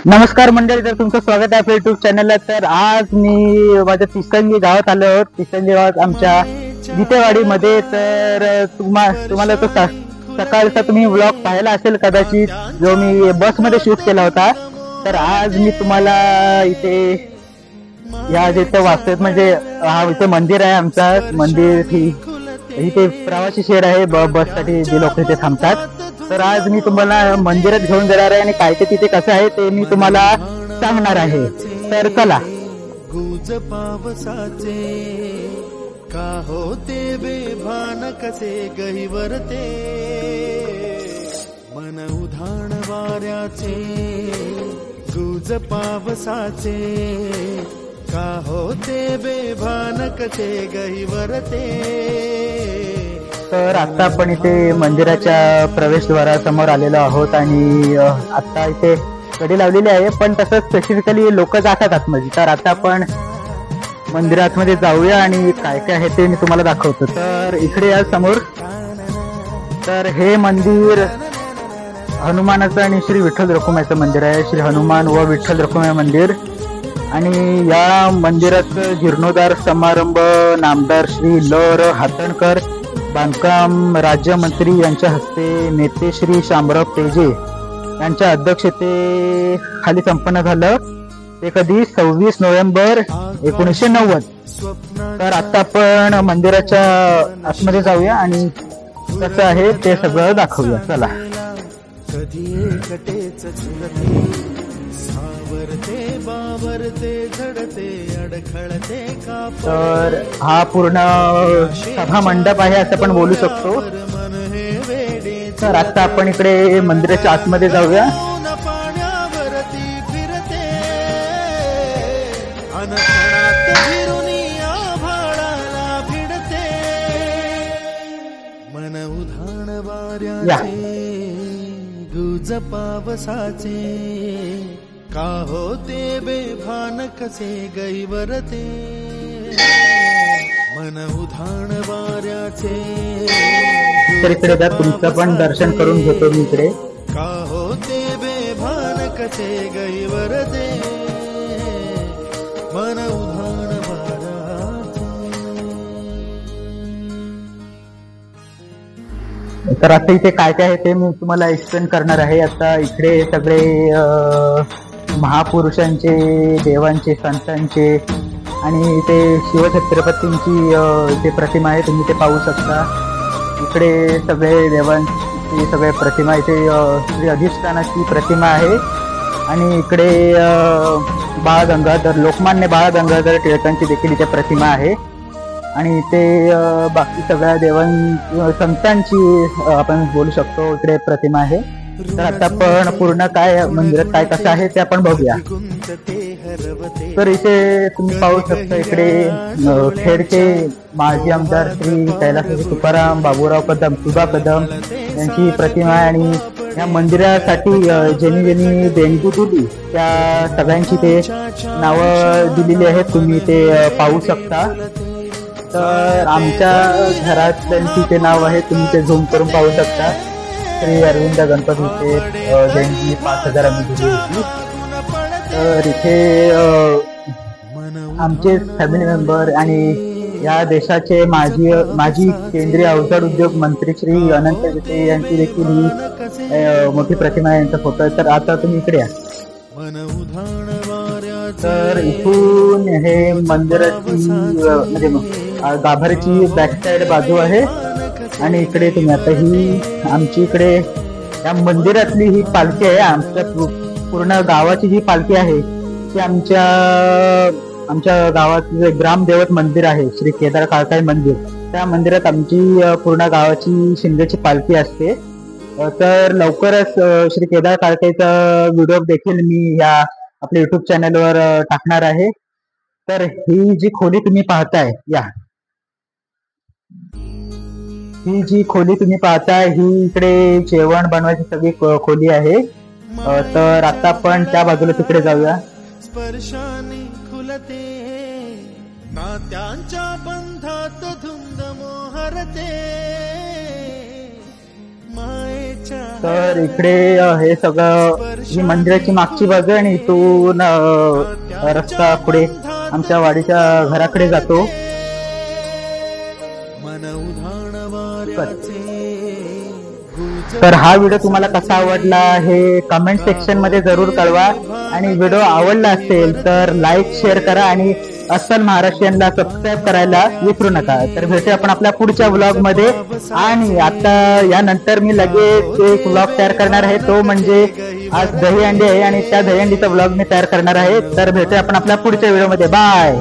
नमस्कार मंडळी, तर तुमचं स्वागत आहे आपल्या युट्यूब चॅनलला. तर आज मी माझ्या तिसंगी गावात आलो आहोत. तिसंगी गावात आमच्या जितेवाडीमध्ये. तर तुम्हाला तो सकाळचा तुम्ही व्लॉग पाहिला असेल कदाचित, जो मी बसमध्ये शूट केला होता. तर आज मी तुम्हाला इथे या जिथे वास्तव्यात म्हणजे हा इथे मंदिर आहे आमचा मंदिर. इथे प्रवासी शेड आहे, बससाठी जे लोक इथे थांबतात. तर आज मी तुम्हाला मंदिरात घेऊन जाणार आहे आणि काय ते तिथे कसं आहे ते मी तुम्हाला सांगणार आहे. तर चला. गुज पावसाचे का होते बेभान कसे गहिवरते, मन उधाण वाऱ्याचे गुज पावसाचे का होते बेभान कसे गहिवरते. तर आता आपण इथे मंदिराच्या प्रवेशद्वारासमोर आलेलो आहोत आणि आता इथे कडी लावलेली आहे, पण तसं स्पेसिफिकली लोक जातात आतमध्ये. तर आता आपण मंदिरात मध्ये जाऊया आणि काय काय आहे ते मी तुम्हाला दाखवतो. तर इकडे या समोर, तर हे मंदिर हनुमानाचं आणि श्री विठ्ठल रखुमाईचं मंदिर आहे. श्री हनुमान व विठ्ठल रखुमाई मंदिर. आणि या मंदिरात जीर्णोद्धार समारंभ नामदार श्री ल हातणकर बांधकाम राज्यमंत्री यांच्या हस्ते नेते श्री शामराव पेजे यांच्या अध्यक्षतेखाली संपन्न झालं. ते कधी 26 नोव्हेंबर 1990. तर आता आपण मंदिराच्या आतमध्ये जाऊया आणि कसं आहे ते सगळं दाखवूया. चला. कधी एकटेच झुलते सावरते बावरते झडते अडखळते का. तर हा पूर्ण सभा मंडप आहे असं आपण बोलू शकतो. तर आता आपण इकडे मंदिराच्या आतमध्ये जाऊया. पाण्यावरती फिरते अनक्षणात फिरून आभाळाला भिडते, मन उधाण वाऱ्याचे गुज पावसाचे का होते बेभान कसे गैवरते, मन उधाण वाऱ्याचे. तर इकडे तुमचं पण दर्शन करून घेतो मी इकडे. का होते बेभान कसे गैवरते, मन उधाण वाऱ्याचे. तर आता इथे काय काय आहे ते मी तुम्हाला एक्सप्लेन करणार आहे. आता इकडे सगळे महापुरुषांचे, देवांचे, संतांचे आणि इथे शिवछत्रपतींची इथे प्रतिमा आहे, तुम्ही ते पाहू शकता. इकडे सगळे देवांची सगळे प्रतिमा, इथे श्री अधिष्ठानाची प्रतिमा आहे. आणि इकडे बाळ गंगाधर, लोकमान्य बाळ गंगाधर टिळकांची देखील इथे प्रतिमा आहे. आणि इथे बाकी सगळ्या संतांची आपण बोलू शकतो इकडे प्रतिमा आहे. तर आता आपण पूर्ण काय मंदिरात काय कसं आहे ते आपण बघूया. तर इथे तुम्ही पाहू शकता इकडे खेडचे माजी आमदार श्री कैलासवासी तुकाराम बाबूराव कदम, सुधा कदम यांची प्रतिमा आहे. आणि या मंदिरासाठी ज्यांनी देणगी दिली त्या सगळ्यांची ते नावं दिलेली आहेत, तुम्ही ते पाहू शकता. तर आमच्या घरातल्यांची ते नाव आहे, तुम्ही ते झूम करून पाहू शकता. श्री अरविंद गणपतीचे देणगी 5,000 आम्ही दिली होती. तर इथे आमचे फॅमिली मेंबर आणि या देशाचे माजी केंद्रीय अवजड उद्योग मंत्री श्री अनंत गीते यांची देखील ही मोठी प्रतिमा आहे, यांचा फोटो आहे. तर आता तुम्ही इकडे या. तर इथून हे मंदिराची म्हणजे गाभाऱ्याची बॅकसाइड बाजू आहे. आणि इकडे तुम्ही आता ही आमची इकडे या मंदिरातली ही पालखी आहे. आमच्या पूर्ण गावाची जी पालखी आहे ती आमच्या गावात जे ग्रामदेवत मंदिर आहे श्री केदार काळकाई मंदिर, त्या मंदिरात आमची पूर्ण गावाची शिंदेची पालखी असते. तर लवकरच श्री केदार काळकाईचा व्हिडिओ देखील मी या आपल्या युट्यूब चॅनलवर टाकणार आहे. तर ही जी खोली तुम्ही पाहताय, ही जी खोली तुम्ही पाहताय ही इकडे जेवण बनवायची सगळी खोली आहे. तर आता आपण त्या बाजूला तिकडे जाऊया. स्पर्शाने खुलते नात्यांच्या बंधात धुंद मोहरते, मायेच्या तर इकडे हे सगळं ही मंदिराची मागची बाजू आहे आणि इथून रस्ता पुढे आमच्या वाडीच्या घराकडे जातो. मन उधाण वाऱ्याचे तर हा व्हिडिओ तुम्हाला कसा आवडला हे कमेंट सेक्शन मध्ये जरूर कळवा आणि व्हिडिओ आवडला असेल तर लाईक शेअर करा आणि अस्सल महाराष्ट्रीयनला सबस्क्राईब करायला विसरू नका. तर भेटूया आपण आपल्या पुढच्या व्लॉग मध्ये. आणि आता यानंतर मी लगेच एक व्लॉग तयार करणार आहे, तो म्हणजे आज दहीहंडी आहे आणि त्या दहीहंडीचा व्लॉग मी तयार करणार आहे. तर भेटूया आपण आपल्या पुढच्या व्हिडिओ मध्ये. बाय.